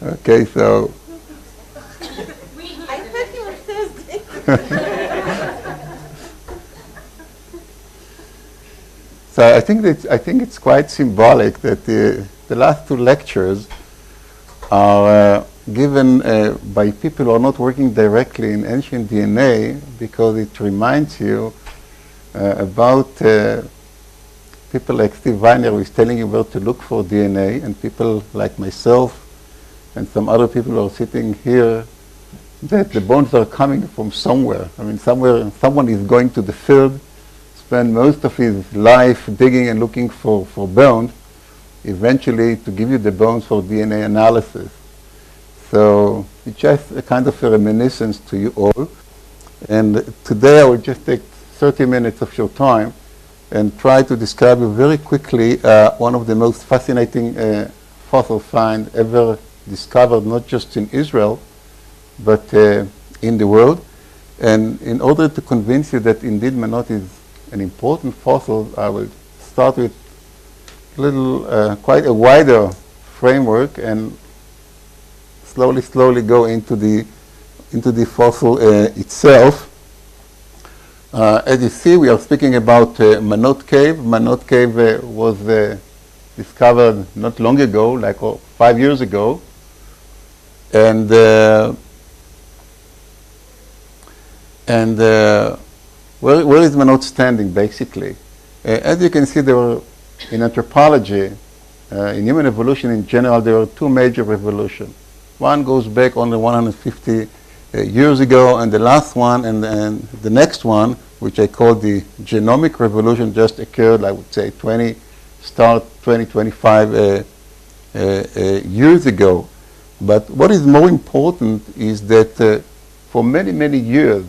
Okay, so I thought you were Thursday. so I think it's quite symbolic that the last two lectures are given by people who are not working directly in ancient DNA, because it reminds you about people like Steve Weiner, who is telling you where to look for DNA, and people like myself and some other people who are sitting here, that the bones are coming from somewhere. I mean, somewhere, someone is going to the field, spend most of his life digging and looking for bones, eventually to give you the bones for DNA analysis. So it's just a kind of a reminiscence to you all. And today I will just take 30 minutes of your time and try to describe you very quickly one of the most fascinating fossil finds ever discovered, not just in Israel, but in the world. And in order to convince you that indeed Manot is an important fossil, I will start with quite a wider framework and slowly go into the fossil itself. As you see, we are speaking about Manot Cave. Manot Cave was discovered not long ago, like 5 years ago. And where is Manot standing, basically? As you can see, there were, in anthropology, in human evolution in general, there were two major revolutions. One goes back only 150 years ago, and the last one, and the next one, which I call the genomic revolution, just occurred, I would say, 25 years ago. But what is more important is that for many years,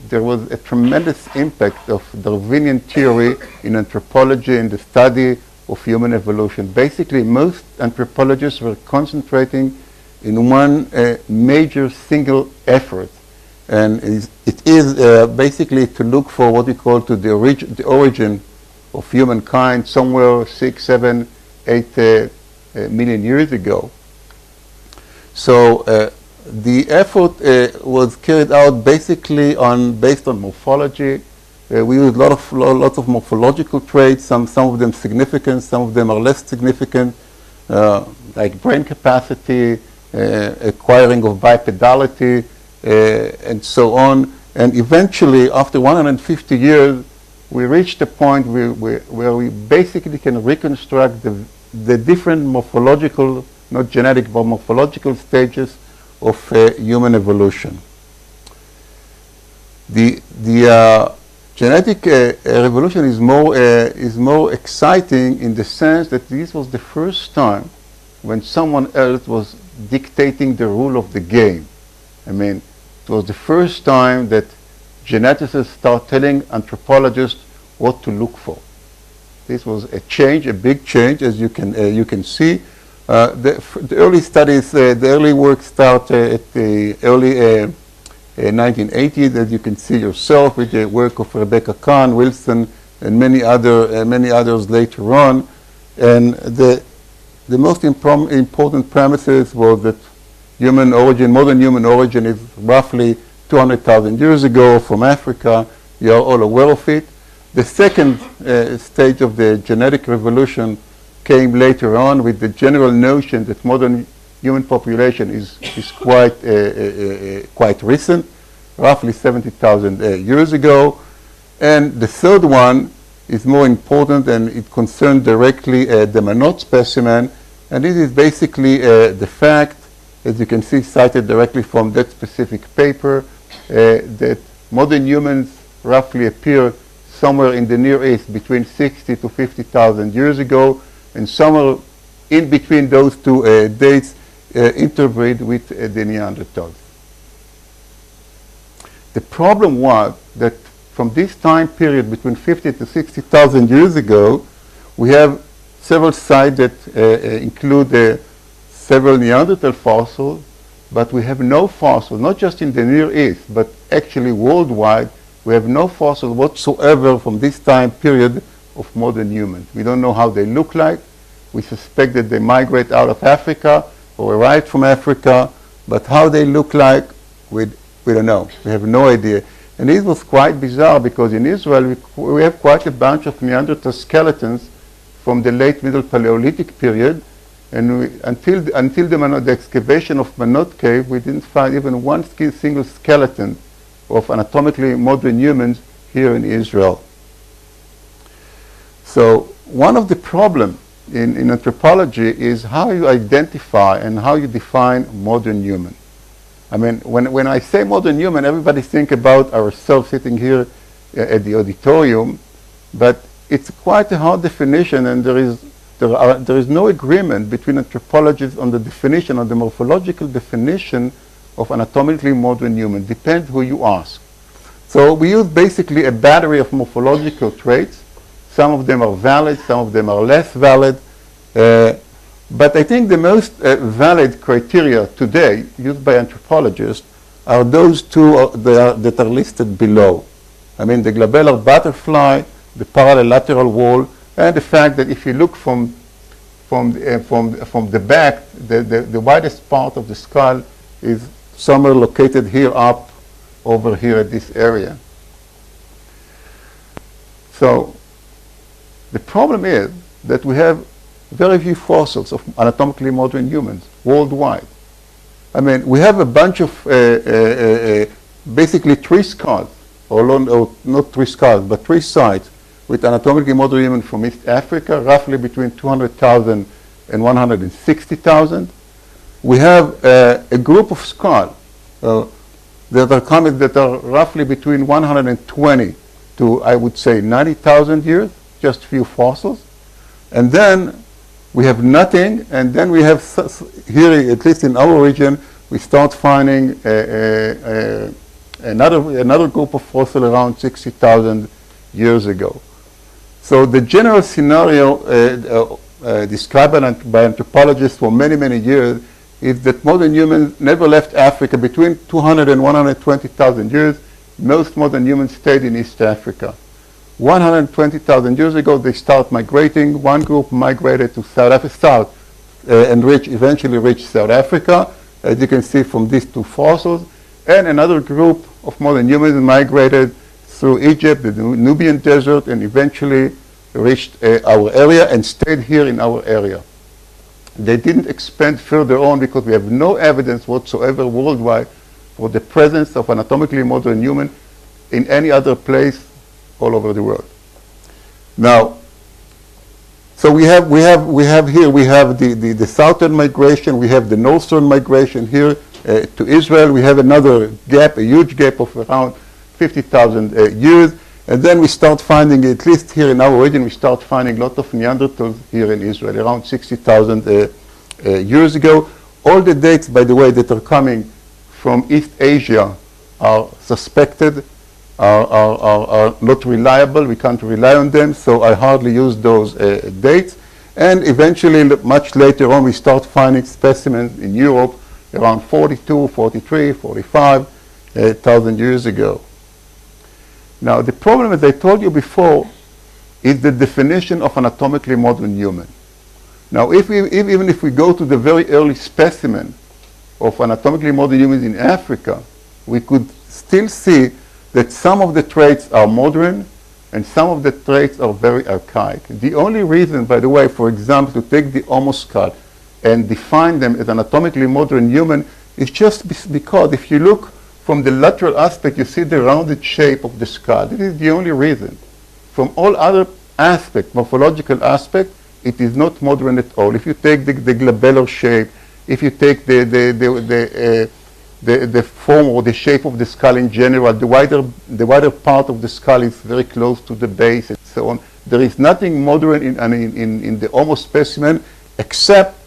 there was a tremendous impact of Darwinian theory in anthropology and the study of human evolution. Basically, most anthropologists were concentrating in one major single effort, and it is basically to look for what we call the origin of humankind somewhere 6, 7, 8 million years ago. So the effort was carried out basically based on morphology. We use lots of morphological traits, some of them significant, some of them are less significant, like brain capacity, acquiring of bipedality, and so on. And eventually, after 150 years, we reached a point where we basically can reconstruct the different morphological, not genetic, but morphological stages of human evolution. The genetic revolution is more exciting in the sense that this was the first time when someone else was dictating the rule of the game. I mean, it was the first time that geneticists start telling anthropologists what to look for. This was a change, a big change, as you can see. The early studies, the early work started at the early 1980s, as you can see yourself, with the work of Rebecca Kahn, Wilson, and many others later on. And the most important premises was that modern human origin is roughly 200,000 years ago from Africa. You are all aware of it. The second stage of the genetic revolution came later on with the general notion that modern human population is quite recent, roughly 70,000 years ago. And the third one is more important, and it concerns directly the Manot specimen. And this is basically the fact, as you can see, cited directly from that specific paper, that modern humans roughly appear somewhere in the Near East between 60 to 50,000 years ago, and somewhere in between those two dates interbreed with the Neanderthals. The problem was that from this time period between 50 to 60,000 years ago, we have several sites that include several Neanderthal fossils, but we have no fossils, not just in the Near East, but actually worldwide. We have no fossil whatsoever from this time period of modern humans. We don't know how they look like. We suspect that they migrate out of Africa or arrived from Africa, but how they look like, we don't know. We have no idea. And it was quite bizarre because in Israel we have quite a bunch of Neanderthal skeletons from the late Middle Paleolithic period, and until the excavation of Manot Cave, we didn't find even one single skeleton of anatomically modern humans here in Israel. So one of the problems in anthropology is how you identify and how you define modern human. I mean, when I say modern human, everybody think about ourselves sitting here at the auditorium, but it's quite a hard definition, and there is no agreement between anthropologists on the definition, on the morphological definition of anatomically modern human. Depends who you ask. So we use basically a battery of morphological traits. Some of them are valid, some of them are less valid. But I think the most valid criteria today used by anthropologists are those two that are listed below. I mean, the glabellar butterfly, the parallel lateral wall, and the fact that if you look from the back, the widest part of the skull is somewhere located here up over here at this area. So the problem is that we have very few fossils of anatomically modern humans worldwide. I mean, we have a bunch of basically 3 skulls, or not 3 skulls, but 3 sites with anatomically modern human from East Africa, roughly between 200,000 and 160,000. We have a group of skulls that are roughly between 120 to, I would say, 90,000 years, just few fossils. And then we have nothing, and then we have, here, at least in our region, we start finding another group of fossils around 60,000 years ago. So the general scenario described by anthropologists for many, many years is that modern humans never left Africa. Between 200 and 120,000 years, most modern humans stayed in East Africa. 120,000 years ago, they start migrating. One group migrated to South and eventually reached South Africa, as you can see from these 2 fossils. And another group of modern humans migrated through Egypt, the Nubian desert, and eventually reached our area and stayed here in our area. They didn't expand further on because we have no evidence whatsoever worldwide for the presence of anatomically modern human in any other place all over the world. Now, so we have the southern migration, we have the northern migration here to Israel. We have another gap, a huge gap of around 50,000 years. And then we start finding, at least here in our region, we start finding a lot of Neanderthals here in Israel, around 60,000 years ago. All the dates, by the way, that are coming from East Asia are suspected, are not reliable. We can't rely on them, so I hardly use those dates. And eventually, much later on, we start finding specimens in Europe around 42, 43, 45,000 years ago. Now, the problem, as I told you before, is the definition of anatomically modern human. Now, even if we go to the very early specimen of anatomically modern humans in Africa, we could still see that some of the traits are modern and some of the traits are very archaic. The only reason, by the way, for example, to take the Homo skull and define them as anatomically modern human is just because if you look from the lateral aspect, you see the rounded shape of the skull. This is the only reason. From all other aspects, morphological aspects, it is not modern at all. If you take the glabellar shape, if you take the form or the shape of the skull in general, the wider part of the skull is very close to the base and so on. There is nothing modern in the Homo specimen except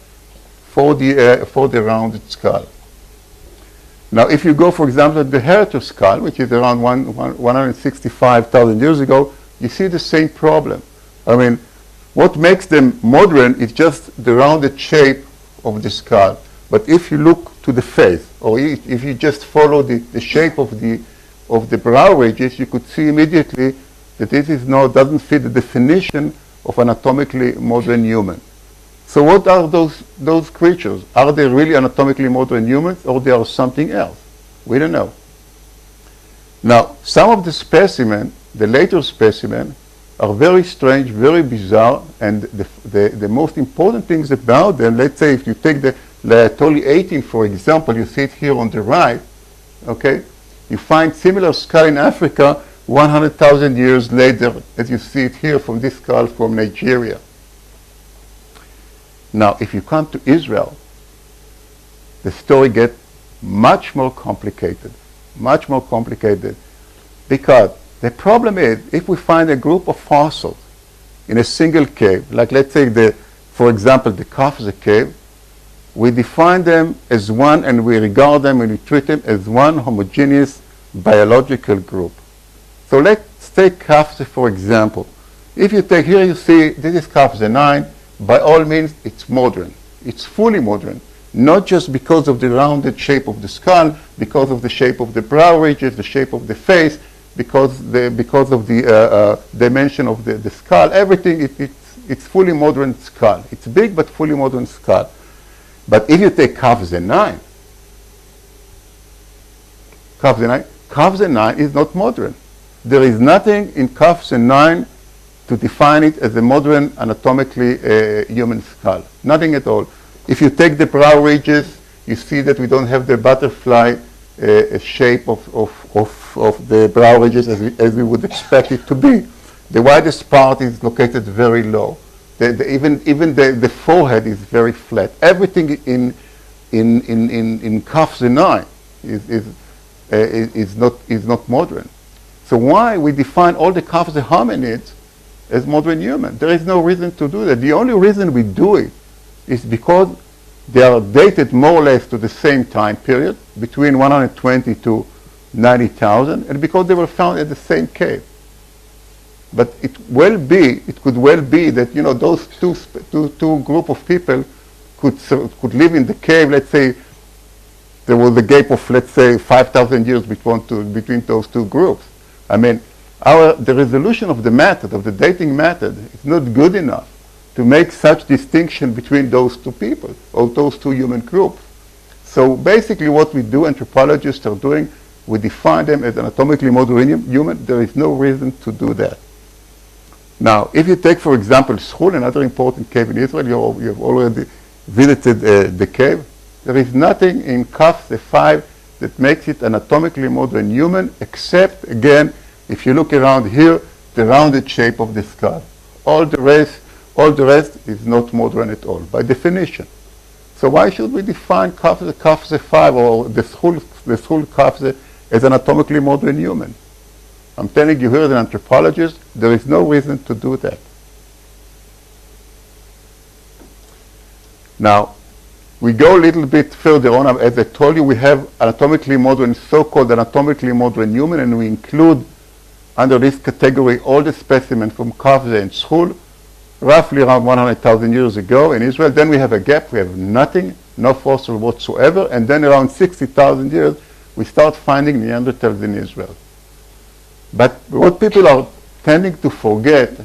for the rounded skull. Now, if you go, for example, to the Hershkovitz skull, which is around 165,000 years ago, you see the same problem. I mean, what makes them modern is just the rounded shape of the skull. But if you look to the face, or if you just follow the shape of the brow ridges, you could see immediately that this doesn't fit the definition of anatomically modern human. So what are those creatures? Are they really anatomically modern humans, or they are something else? We don't know. Now, some of the specimens, the later specimens, are very strange, very bizarre, and the most important things about them, let's say if you take the Laetoli 18, for example, you see it here on the right, okay? You find similar skull in Africa 100,000 years later, as you see it here from this skull from Nigeria. Now, if you come to Israel, the story gets much more complicated, because the problem is, if we find a group of fossils in a single cave, like let's say for example, the Hershkovitz A cave, we define them as one, and we regard them and we treat them as one homogeneous biological group. So let's take Hershkovitz A, for example. If you take here, you see this is Hershkovitz A 9. By all means, it's modern. It's fully modern, not just because of the rounded shape of the skull, because of the shape of the brow ridges, the shape of the face, because of the dimension of the skull. Everything, it's fully modern skull. It's big but fully modern skull. But if you take Hershkovitz A 9, Hershkovitz A 9 is not modern. There is nothing in Hershkovitz A 9 to define it as a modern anatomically human skull. Nothing at all. If you take the brow ridges, you see that we don't have the butterfly shape of the brow ridges as we would expect it to be. The widest part is located very low. Even the forehead is very flat. Everything in Hershkovitz A 9 is not modern. So why we define all the Hershkovitz A hominids as modern human? There is no reason to do that. The only reason we do it is because they are dated more or less to the same time period, between 120 to 90,000, and because they were found at the same cave. But it could well be that those two group of people could live in the cave. Let's say there was a gap of, let's say, 5,000 years between those two groups. I mean, the resolution of the method, of the dating method, is not good enough to make such distinction between those two people or those two human groups. So basically what we do, anthropologists are doing, we define them as anatomically modern human. There is no reason to do that. Now, if you take, for example, Schul, another important cave in Israel, you have already visited the cave. There is nothing in Hershkovitz A 5 that makes it anatomically modern human, except, again, if you look around here, the rounded shape of the skull. All the rest is not modern at all, by definition. So why should we define Hershkovitz A 5 or the Schul Hershkovitz A as anatomically modern human? I'm telling you here as an anthropologist, there is no reason to do that. Now, we go a little bit further on. As I told you, we have anatomically modern, so-called anatomically modern human, and we include under this category all the specimens from Hershkovitz A and Schul, roughly around 100,000 years ago in Israel. Then we have a gap. We have nothing, no fossil whatsoever. And then around 60,000 years, we start finding Neanderthals in Israel. But what people are tending to forget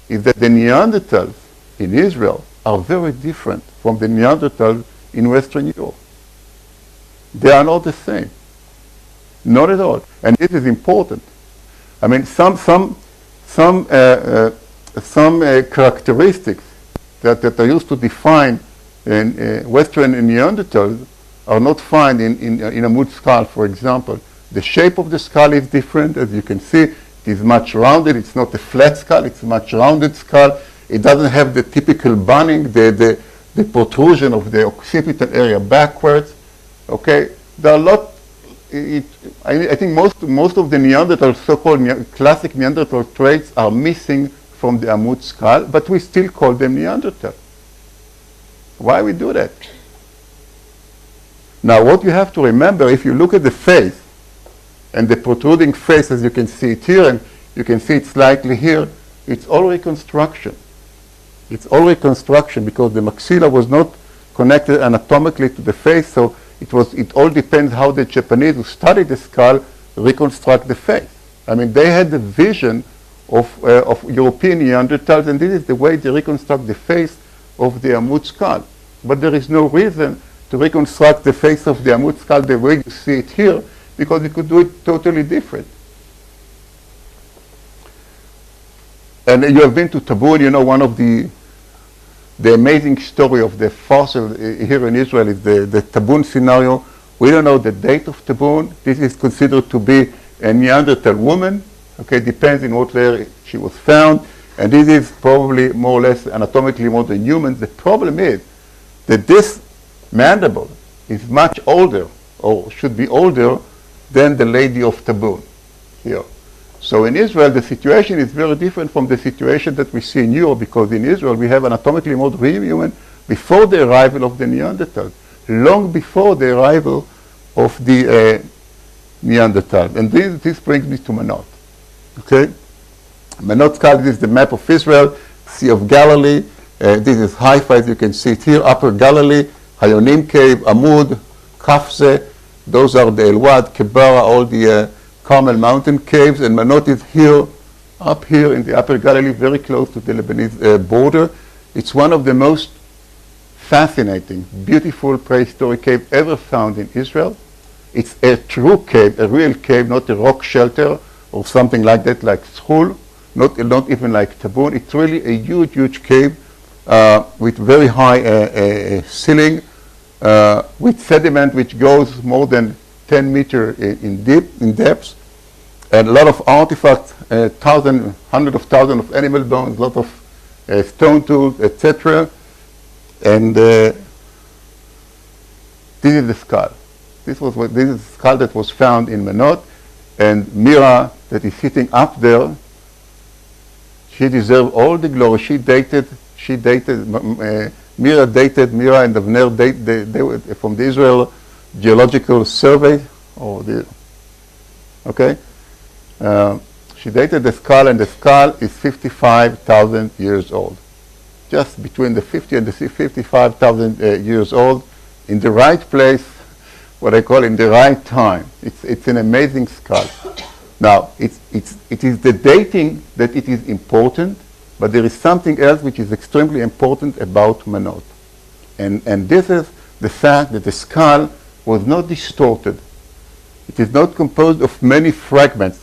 is that the Neanderthals in Israel are very different from the Neanderthals in Western Europe. They are not the same. Not at all. And this is important. I mean, some characteristics that are used to define Western Neanderthals are not found in a mood skull, for example. The shape of the skull is different. As you can see, it is much rounded. It's not a flat skull. It's a much rounded skull. It doesn't have the typical bunning, the protrusion of the occipital area backwards. Okay, there are a lot. I think most of the Neanderthal, so-called classic Neanderthal traits are missing from the Amut skull, but we still call them Neanderthal. Why we do that? Now, what you have to remember, if you look at the face, and the protruding face, as you can see it here, and you can see it slightly here, it's all reconstruction. It's all reconstruction because the maxilla was not connected anatomically to the face, so it all depends how the Japanese who studied the skull reconstruct the face. I mean, they had the vision of European Neanderthals, and this is the way they reconstruct the face of the Amud skull. But there is no reason to reconstruct the face of the Amud skull the way you see it here, because you could do it totally different. And you have been to Tabun, you know, one of the amazing story of the fossil here in Israel is the Tabun scenario. We don't know the date of Tabun. This is considered to be a Neanderthal woman. Okay, depends on what where she was found. And this is probably more or less anatomically more than humans. The problem is that this mandible is much older, or should be older, than the lady of Tabun here. So in Israel, the situation is very different from the situation that we see in Europe, because in Israel we have anatomically more human before the arrival of the Neanderthals, long before the arrival of the Neanderthals. And this brings me to Manot. Okay? Manot skull, this is the map of Israel, Sea of Galilee. This is Haifa, as you can see it here, Upper Galilee, Hayonim Cave, Amud, Kafze. Those are the Elwad, Kebara, all the Carmel mountain caves, and Manot is here, up here in the Upper Galilee, very close to the Lebanese border. It's one of the most fascinating, beautiful prehistoric caves ever found in Israel. It's a true cave, a real cave, not a rock shelter or something like that, like Schul, not even like Tabun. It's really a huge, huge cave with very high ceiling, with sediment which goes more than 10 meters in depth, and a lot of artifacts, hundreds of thousands of animal bones, a lot of stone tools, etc. And this is the skull. This is the skull that was found in Manot, and Mira, that is sitting up there, she deserves all the glory. Mira and Avner they were from the Israel Geological Survey, she dated the skull, and the skull is 55,000 years old. Just between the 50 and the 55,000 years old, in the right place, what I call in the right time. It's an amazing skull. Now, it is the dating that it is important, but there is something else which is extremely important about Manot. And this is the fact that the skull was not distorted. It is not composed of many fragments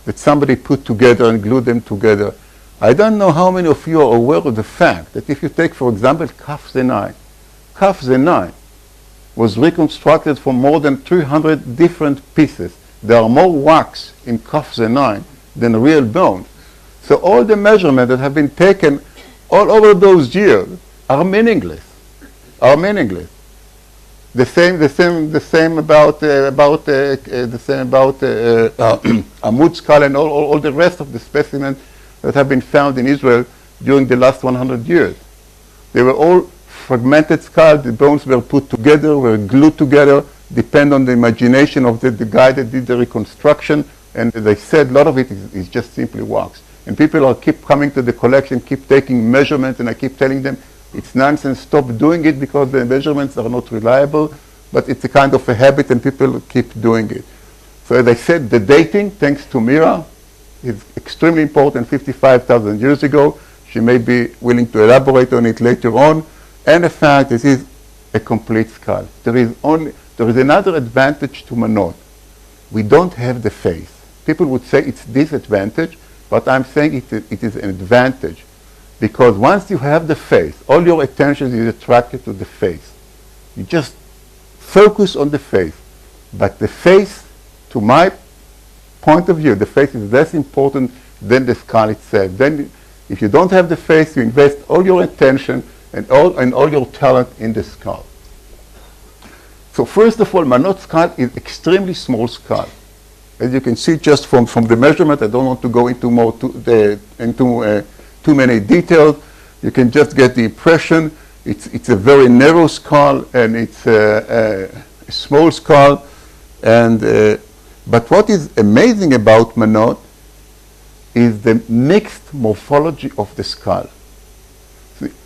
that somebody put together and glued them together. I don't know how many of you are aware of the fact that if you take, for example, Kaf Zenai was reconstructed from more than 300 different pieces. There are more wax in Kaf Zenai than real bone. So all the measurements that have been taken all over those years are meaningless. The same about Amud skull and all the rest of the specimens that have been found in Israel during the last 100 years. They were all fragmented skulls. The bones were put together, were glued together, depend on the imagination of the guy that did the reconstruction. And as I said, a lot of it is just simply wax. And people keep coming to the collection, keep taking measurements, and I keep telling them, it's nonsense, stop doing it because the measurements are not reliable, but it's a kind of a habit and people keep doing it. So as I said, the dating, thanks to Mira, is extremely important 55,000 years ago. She may be willing to elaborate on it later on. And the fact this is a complete skull. There is another advantage to Manot. We don't have the face. People would say it's disadvantage, but I'm saying it is an advantage. Because once you have the face, all your attention is attracted to the face. You just focus on the face. But the face, to my point of view, the face is less important than the skull itself. Then if you don't have the face, you invest all your attention and all your talent in the skull. So first of all, Manot skull is extremely small skull. As you can see just from the measurement, I don't want to go into too many details. You can just get the impression. It's a very narrow skull, and it's a small skull. But what is amazing about Manot is the mixed morphology of the skull.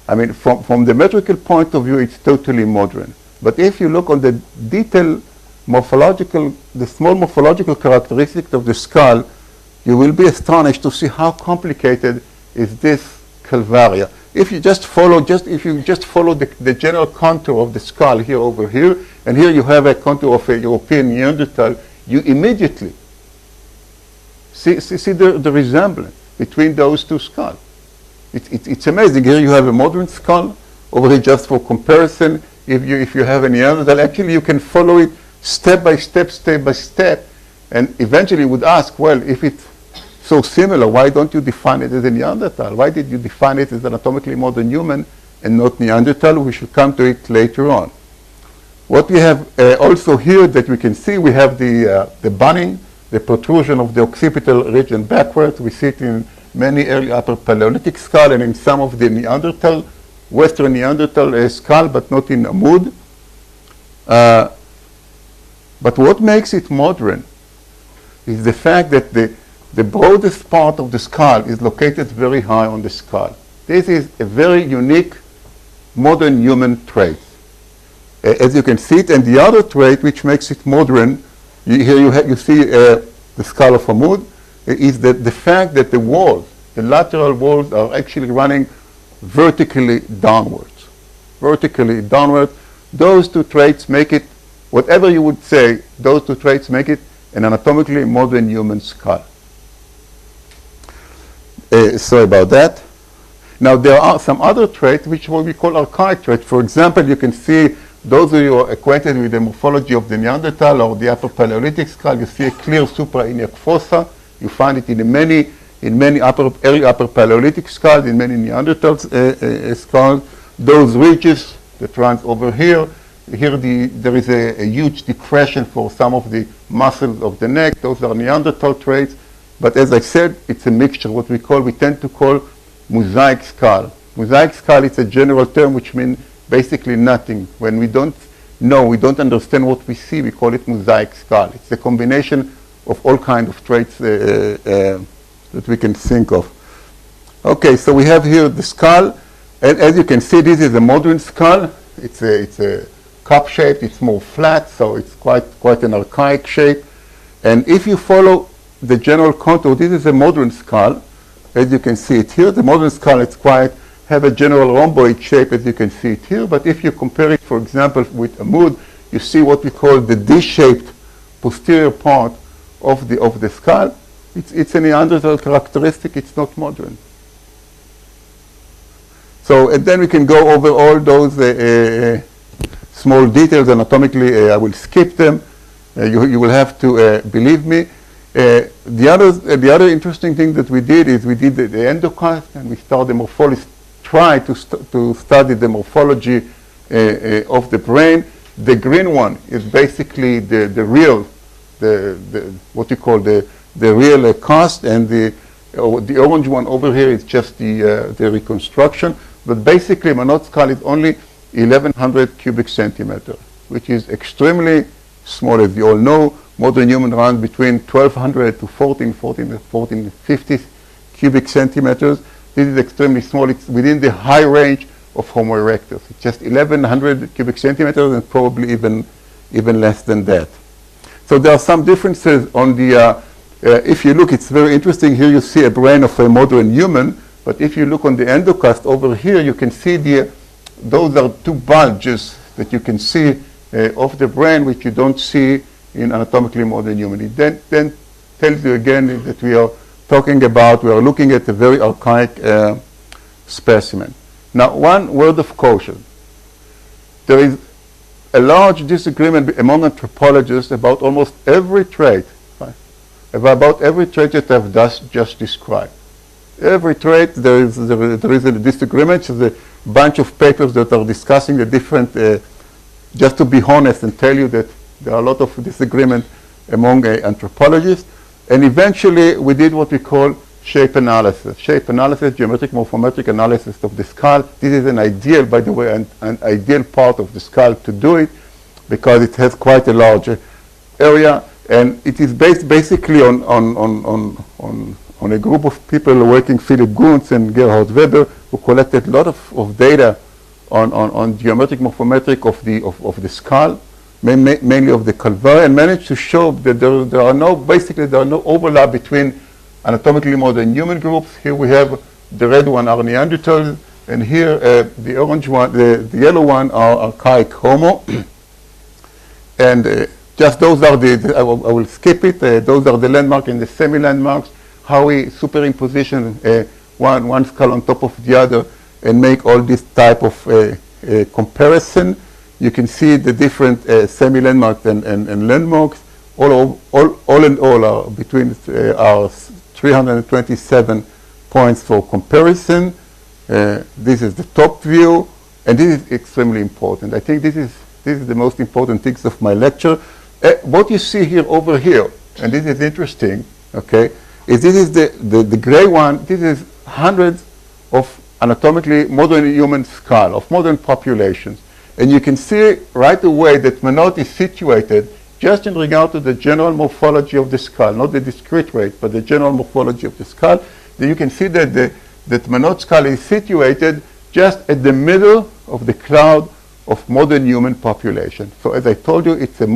I mean, from the metrical point of view, it's totally modern. But if you look on the detailed the small morphological characteristics of the skull, you will be astonished to see how complicated is this calvaria. If you just follow, the general contour of the skull here over here, and here you have a contour of a European Neanderthal, you immediately see the resemblance between those two skulls. It's amazing. Here you have a modern skull. Over here, just for comparison, if you have a Neanderthal, actually you can follow it step by step, and eventually you would ask, well, if it's so similar, why don't you define it as a Neanderthal? Why did you define it as anatomically modern human and not Neanderthal? We should come to it later on. What we have also here that we can see, we have the bunning, the protrusion of the occipital region backwards. We see it in many early Upper Paleolithic skull and in some of the Neanderthal, Western Neanderthal skull, but not in Amud. But what makes it modern is the fact that the broadest part of the skull is located very high on the skull. This is a very unique modern human trait. As you can see it, and the other trait which makes it modern, here you see the skull of Amud, is that the fact that the walls, the lateral walls, are actually running vertically downwards. Vertically downward. Those two traits make it, whatever you would say, those two traits make it an anatomically modern human skull. Sorry about that. Now there are some other traits which what we call archaic traits. For example, you can see, those of you who are acquainted with the morphology of the Neanderthal or the Upper Paleolithic skull, you see a clear suprailiac fossa. You find it in many early Upper Paleolithic skulls, in many Neanderthal skulls. Those ridges that run over here, there is a huge depression for some of the muscles of the neck. Those are Neanderthal traits. But as I said, it's a mixture, what we tend to call mosaic skull. Mosaic skull is a general term which means basically nothing. When we don't know, we don't understand what we see, we call it mosaic skull. It's a combination of all kinds of traits that we can think of. Okay, so we have here the skull, and as you can see, this is a modern skull. It's a cup shaped, it's more flat, so it's quite an archaic shape. And if you follow the general contour, this is a modern skull. As you can see it here, the modern skull have a general rhomboid shape, as you can see it here. But if you compare it, for example, with Amud, you see what we call the D-shaped posterior part of the skull. It's a Neanderthal characteristic. It's not modern. So, and then we can go over all those small details anatomically. I will skip them. You will have to believe me. The other interesting thing that we did is we did the endocast, and we started the morphology, try to study the morphology of the brain. The green one is basically the real, what you call the real cast, and the orange one over here is just the reconstruction. But basically, Manot skull is only 1,100 cubic centimeter, which is extremely small, as you all know. Modern human runs between 1,200 to 1,450 cubic centimeters. This is extremely small. It's within the high range of Homo erectus. It's just 1,100 cubic centimeters and probably even less than that. So there are some differences on the, if you look, it's very interesting. Here you see a brain of a modern human, but if you look on the endocast over here, you can see those are two bulges that you can see of the brain, which you don't see in anatomically modern human. It then tells you again that we are looking at a very archaic specimen. Now, one word of caution. There is a large disagreement among anthropologists about almost every trait, right? About every trait that I've just described. Every trait, there is a disagreement. There's a bunch of papers that are discussing the different, just to be honest and tell you that there are a lot of disagreement among anthropologists. And eventually, we did what we call shape analysis. Shape analysis, geometric morphometric analysis of the skull. This is an ideal, by the way, an ideal part of the skull to do it, because it has quite a large area. And it is based basically on a group of people working, Philip Gunz and Gerhard Weber, who collected a lot of data on geometric morphometric of the skull, mainly of the calvaria, and managed to show that there are no overlap between anatomically modern human groups. Here we have The red one are Neanderthals, and here the orange one, the yellow one are archaic Homo. And just those are I will skip it. Those are the landmarks and the semi-landmarks, how we superimposition one skull on top of the other and make all this type of comparison. You can see the different semi-landmarks and landmarks. All in all are between our 327 points for comparison. This is the top view, and this is extremely important. I think this is the most important things of my lecture. What you see here over here, and this is interesting, okay, is this is the gray one. This is hundreds of anatomically modern human skull of modern populations. And you can see right away that Manot is situated just in regard to the general morphology of the skull, not the discrete rate, but the general morphology of the skull. Then you can see that that Manot skull is situated just at the middle of the cloud of modern human population. So as I told you, it's a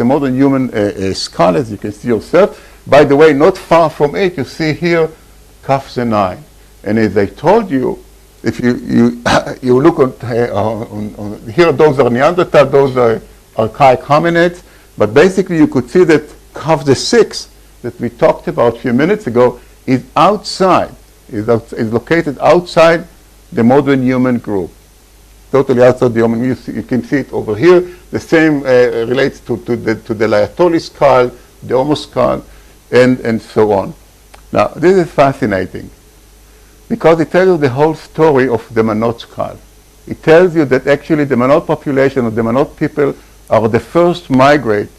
modern human skull, as you can see yourself. By the way, not far from it, you see here Kaf Zenai. And as I told you, if you look on here, those are Neanderthal, those are archaic hominids. But basically, you could see that Kaf the 6 that we talked about a few minutes ago is outside, is located outside the modern human group. Totally outside the human. You can see it over here. The same relates to the Laetoli skull, the Homo skull, and so on. Now, this is fascinating because it tells you the whole story of the Manot skull. It tells you that actually the Manot population or the Manot people are the first migrate,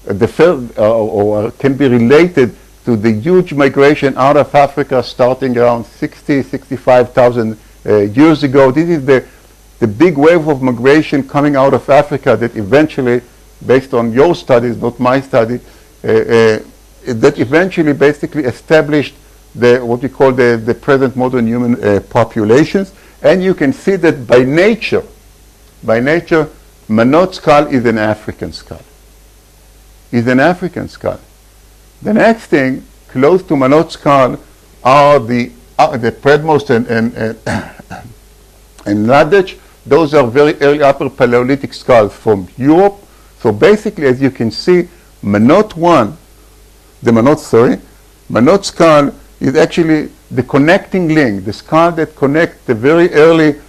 or can be related to the huge migration out of Africa starting around 65,000 years ago. This is the big wave of migration coming out of Africa that eventually, based on your studies, not my study, that eventually basically established what we call the present modern human populations. And you can see that by nature, Manot skull is an African skull. Is an African skull. The next thing, close to Manot skull, are the Predmost and Ladech. Those are very early Upper Paleolithic skulls from Europe. So basically, as you can see, Manot skull is actually the connecting link, the skull that connects the very early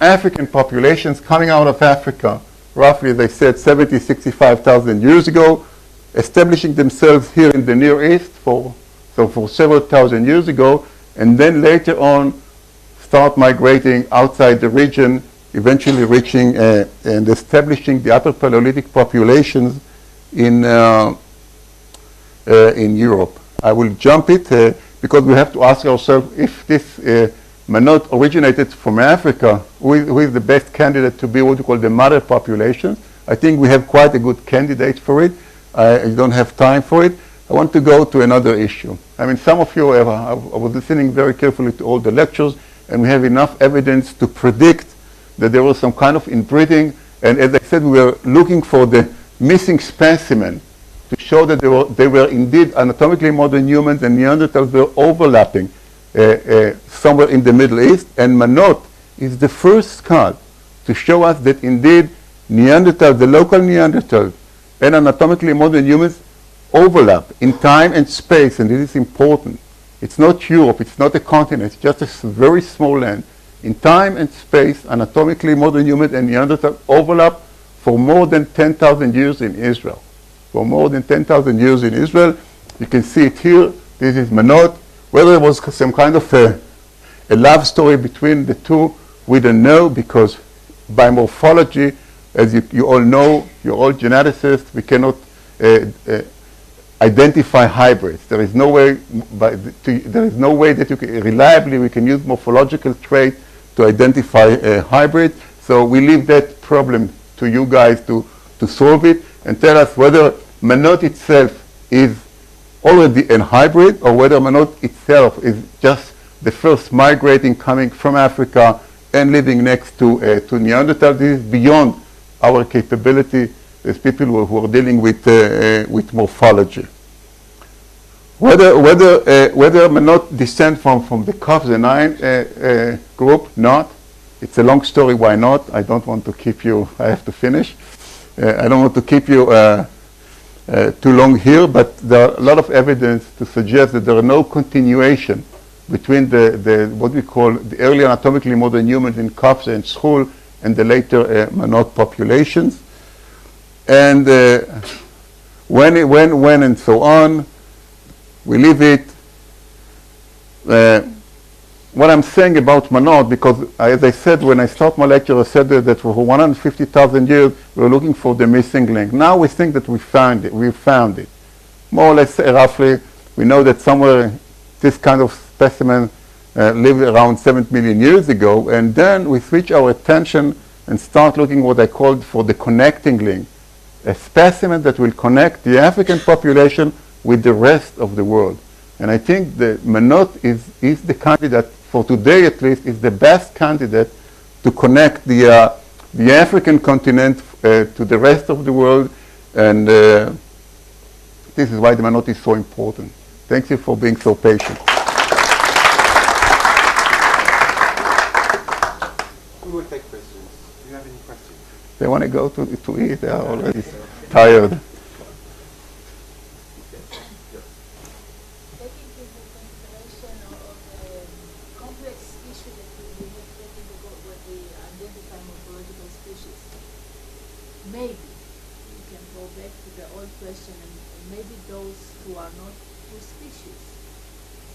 African populations coming out of Africa, roughly, as I said, 65,000 years ago, establishing themselves here in the Near East for several thousand years ago, and then later on start migrating outside the region, eventually reaching and establishing the Upper Paleolithic populations in Europe. I will jump it because we have to ask ourselves if this Manot originated from Africa, who is the best candidate to be what we call the mother population. I think we have quite a good candidate for it. I don't have time for it. I want to go to another issue. I mean, some of you I was listening very carefully to all the lectures, and we have enough evidence to predict that there was some kind of inbreeding. And as I said, we were looking for the missing specimen to show that they were indeed anatomically modern humans, and Neanderthals were overlapping somewhere in the Middle East. And Manot is the first skull to show us that indeed Neanderthal, the local Neanderthal, and anatomically modern humans overlap in time and space, and this is important. It's not Europe, it's not a continent, it's just a very small land. In time and space, anatomically modern humans and Neanderthal overlap for more than 10,000 years in Israel. For more than 10,000 years in Israel. You can see it here. This is Manot. Whether it was some kind of a love story between the two, we don't know, because by morphology, as you all know, you're all geneticists, we cannot identify hybrids. There is no way that you can reliably we can use morphological traits to identify a hybrid. So we leave that problem to you guys to solve it and tell us whether Manot itself is already a hybrid or whether Manot itself is just the first migrating coming from Africa and living next to Neanderthal. This is beyond our capability as people who are dealing with morphology. whether Manot descend from the Kaf-9 group, not. It's a long story, why not? I don't want to keep you, I have to finish. I don't want to keep you too long here, but there are a lot of evidence to suggest that there are no continuation between the what we call the early anatomically modern humans in Kaf and Schul and the later Manot populations. And when and so on, we leave it. What I'm saying about Manot, because as I said when I start my lecture, I said that for 150,000 years we were looking for the missing link. Now we think that we found it. We found it. More or less roughly, we know that somewhere this kind of specimen lived around 7 million years ago, and then we switch our attention and start looking what I called for the connecting link, a specimen that will connect the African population with the rest of the world. And I think the Manot is the candidate, for today at least, is the best candidate to connect the African continent to the rest of the world. And this is why the Manot is so important. Thank you for being so patient. We will take questions. Do you have any questions? They want to go to eat. They are already tired. Maybe you can go back to the old question, and maybe those who are not two species.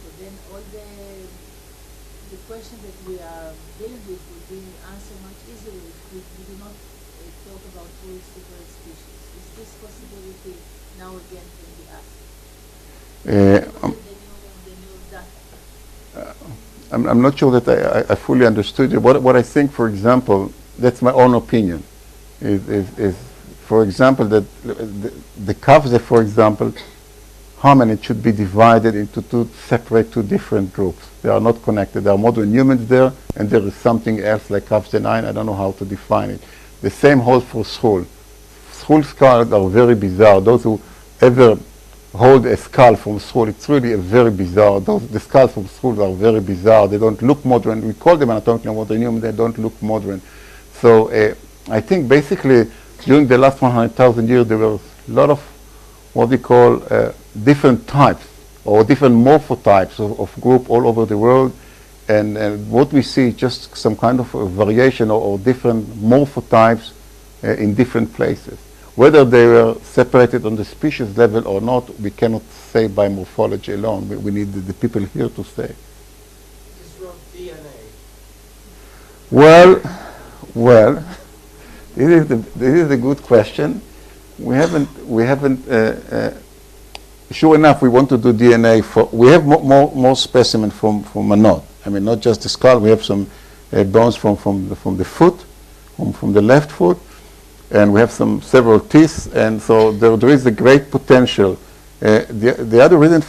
So then all the questions that we are dealing with will be answered much easier if we do not talk about two separate species. Is this possibility now again can be asked? The new data. I'm not sure that I fully understood you. What I think, for example, that's my own opinion. Is for example, that the Kafze, for example, hominid should be divided into two different groups. They are not connected. There are modern humans there, and there is something else like Kafze 9. I don't know how to define it. The same holds for Schul. Schul skulls are very bizarre. Those who ever hold a skull from Schul, it's really a very bizarre. The skulls from Schul are very bizarre. They don't look modern. We call them anatomically modern humans. They don't look modern. So I think basically during the last 100,000 years there were a lot of what we call different types or different morphotypes of group all over the world, and what we see is just some kind of a variation or different morphotypes in different places. Whether they were separated on the species level or not, we cannot say by morphology alone. We need the people here to say. Is from DNA? Well. This is a good question. We haven't. Sure enough, we want to do DNA for. We have more specimens from Manot. I mean, not just the skull. We have some bones from the foot, from the left foot, and we have several teeth. And so there is a great potential. The other reason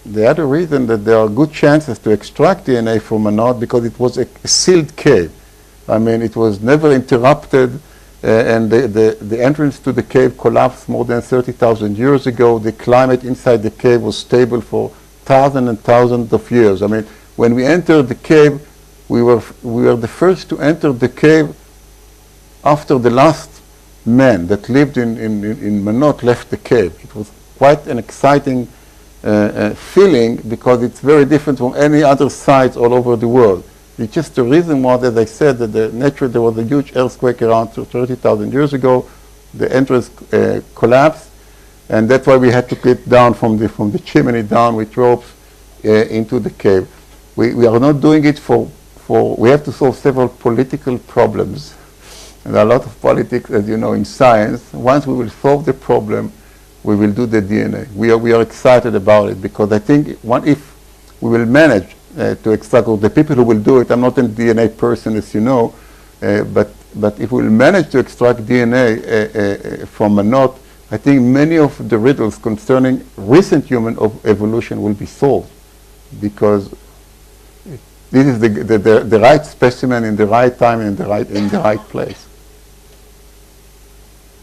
the other reason that there are good chances to extract DNA from Manot because it was a sealed cave. I mean, it was never interrupted, and the entrance to the cave collapsed more than 30,000 years ago. The climate inside the cave was stable for thousands and thousands of years. I mean, when we entered the cave, we were the first to enter the cave after the last man that lived in Manot left the cave. It was quite an exciting feeling because it's very different from any other sites all over the world. It's just the reason was, as I said, that there was a huge earthquake around 30,000 years ago. The entrance collapsed, and that's why we had to get down from the chimney down with ropes into the cave. We are not doing it for we have to solve several political problems. And there are a lot of politics, as you know, in science. Once we will solve the problem, we will do the DNA. We are excited about it because I think if we will manage to extract, or the people who will do it, I'm not a DNA person, as you know, but if we will manage to extract DNA from Manot, I think many of the riddles concerning recent human evolution will be solved, because this is the right specimen in the right time and in the right place.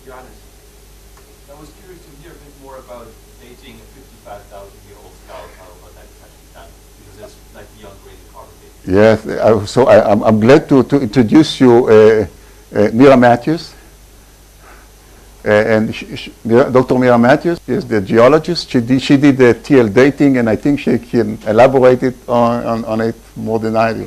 Johannes, I was curious to hear a bit more about Yes, I'm glad to introduce you Mira Matthews. Dr. Mira Matthews is the geologist. She did the TL dating, and I think she can elaborate it on it more than I do.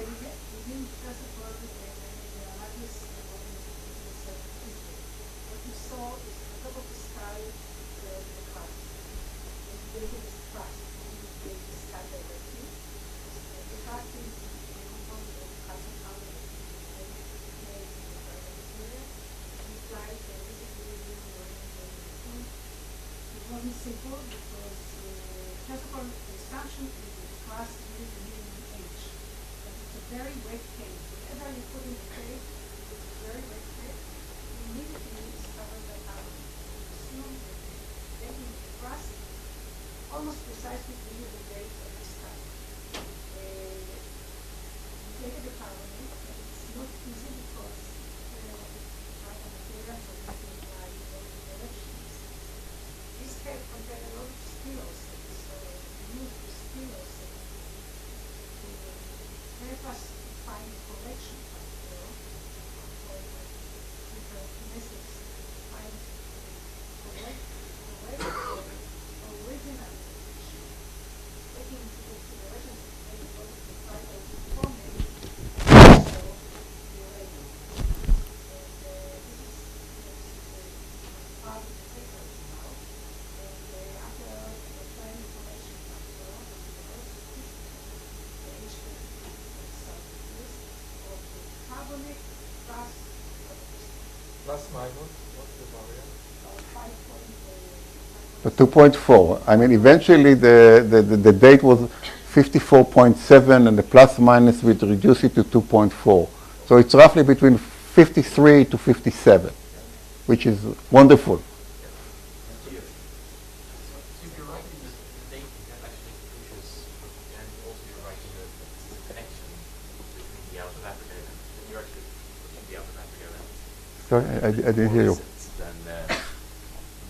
Plus minus, what's the variance? 2.4. I mean, eventually the date was 54.7, and the plus minus would reduce it to 2.4. So it's roughly between 53 to 57, which is wonderful. Sorry, I didn't hear you. Than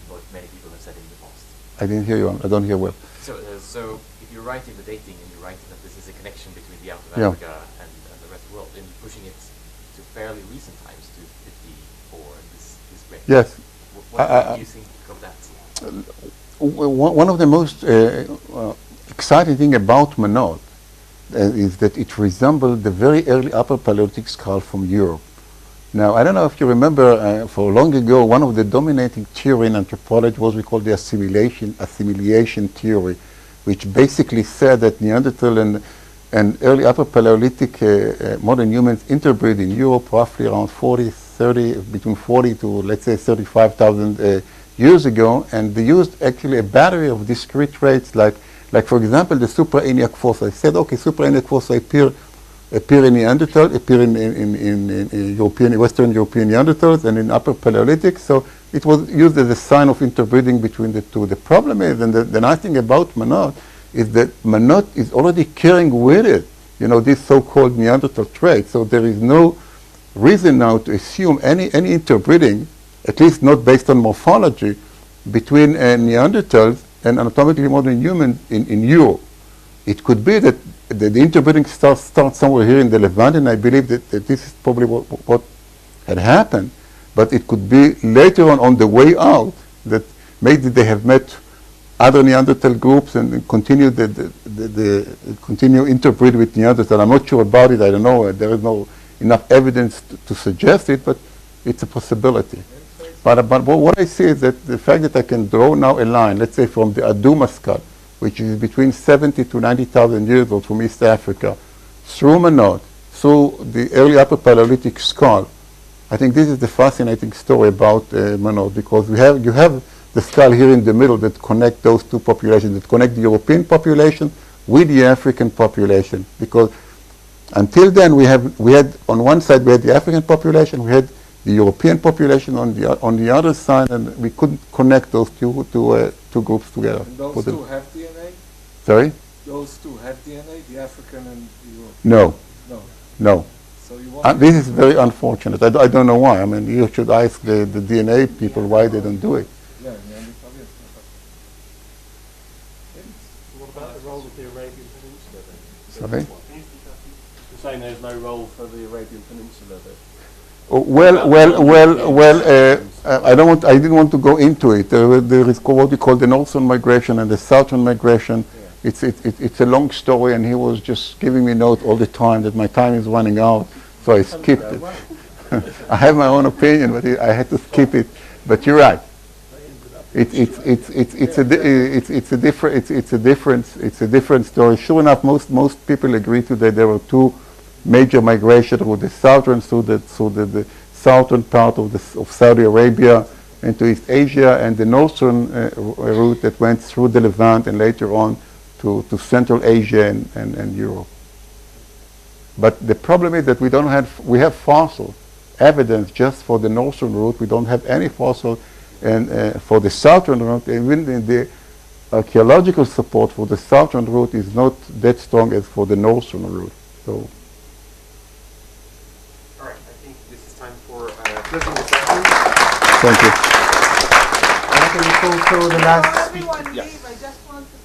what many people have said in the past. I didn't hear you. I don't hear well. So if you're writing the dating and you're writing that this is a connection between the out of Yeah. Africa and the rest of the world, and pushing it to fairly recent times to 54 and this range. Yes. What do you think of that? One of the most exciting thing about Manot is that it resembled the very early Upper Paleolithic skull from Europe. Now, I don't know if you remember, for long ago, one of the dominating theory in anthropology was we call the assimilation theory, which basically said that Neanderthal and early Upper Paleolithic modern humans interbred in Europe roughly around between 40 to, let's say, 35,000 years ago, and they used actually a battery of discrete traits like for example, the suprailiac fossa. I said, okay, suprailiac fossa appear in Neanderthal, appear in European, Western European Neanderthals, and in Upper Paleolithic. So it was used as a sign of interbreeding between the two. The problem is, and the nice thing about Manot is that Manot is already carrying with it, these so-called Neanderthal traits. So there is no reason now to assume any interbreeding, at least not based on morphology, between Neanderthals and anatomically modern humans in Europe. It could be that the interbreeding starts somewhere here in the Levant, and I believe that this is probably what had happened. But it could be later on the way out that maybe they have met other Neanderthal groups and continue continue interbreed with Neanderthal. I'm not sure about it. I don't know. There is no enough evidence to suggest it, but it's a possibility. But what I see is that the fact that I can draw now a line, let's say from the Aduma skull, which is between 70 to 90,000 years old from East Africa, through Manot, through the early Upper Paleolithic skull. I think this is the fascinating story about Manot, because you have the skull here in the middle that connect those two populations, that connect the European population with the African population. Because until then, we had on one side we had the African population, we had the European population on the other side, and we couldn't connect those two groups together. And those two have DNA? Sorry? Those two have DNA, the African and the European? No. No. No. So you want this is very unfortunate. I don't know why. I mean, you should ask the DNA people why they don't do it. Yeah, Neanderthal, yes. What about the role of the Arabian Peninsula then? Sorry? The saying there's no role for the Arabian Peninsula. That I didn't want to go into it. There is what we call the northern migration and the southern migration. Yeah. It's a long story, and he was just giving me note all the time that my time is running out, so I skipped it. I have my own opinion, but I had to skip it. But you're right. It's a different story. Sure enough, most people agree today there were two major migrations through the southern, through the southern part of Saudi Arabia into East Asia, and the northern route that went through the Levant and later on to Central Asia and Europe. But the problem is that we have fossil evidence just for the northern route. We don't have any fossil, and for the southern route, even the archaeological support for the southern route is not that strong as for the northern route. So. All right, I think this is time for closing the session. Thank you. And I can call to the last Before speaker. everyone Yes. leave, I just want to